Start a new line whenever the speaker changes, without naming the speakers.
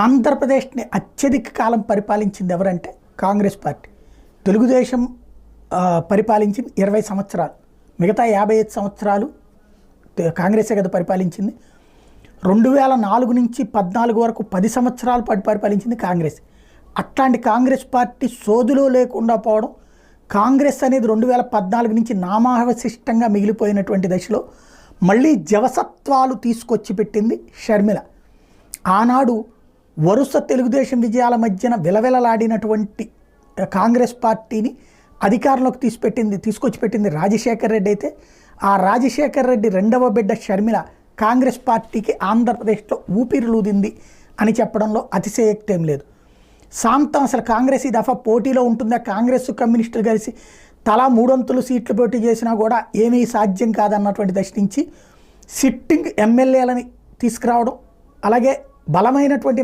ఆంధ్రప్రదేశ్ని అత్యధిక కాలం పరిపాలించింది ఎవరంటే కాంగ్రెస్ పార్టీ. తెలుగుదేశం పరిపాలించింది 20 సంవత్సరాలు, మిగతా 55 సంవత్సరాలు కాంగ్రెసే కదా పరిపాలించింది. 2004 నుంచి 14 వరకు 10 సంవత్సరాల పాటు పరిపాలించింది కాంగ్రెస్. అట్లాంటి కాంగ్రెస్ పార్టీ సోదులో లేకుండా పోవడం, కాంగ్రెస్ అనేది 2014 నుంచి నామావశిష్టంగా మిగిలిపోయినటువంటి దశలో మళ్ళీ జవసత్వాలు తీసుకొచ్చి పెట్టింది షర్మిల. ఆనాడు వరుస తెలుగుదేశం విజయాల మధ్యన విలవిలలాడినటువంటి కాంగ్రెస్ పార్టీని అధికారంలోకి తీసుకొచ్చి పెట్టింది రాజశేఖర్ రెడ్డి అయితే, ఆ రాజశేఖర్ రెడ్డి రెండవ బిడ్డ షర్మిల కాంగ్రెస్ పార్టీకి ఆంధ్రప్రదేశ్లో ఊపిరిలూదింది అని చెప్పడంలో అతిశయోక్తి ఏం లేదు. సాంతం అసలు కాంగ్రెస్ ఈ దఫా పోటీలో ఉంటుందా, కాంగ్రెస్ కమ్యూనిస్టులు కలిసి తలా 3 సీట్లు పోటీ చేసినా కూడా ఏమీ సాధ్యం కాదన్నటువంటి దశ నుంచి సిట్టింగ్ ఎమ్మెల్యేలని తీసుకురావడం, అలాగే బలమైనటువంటి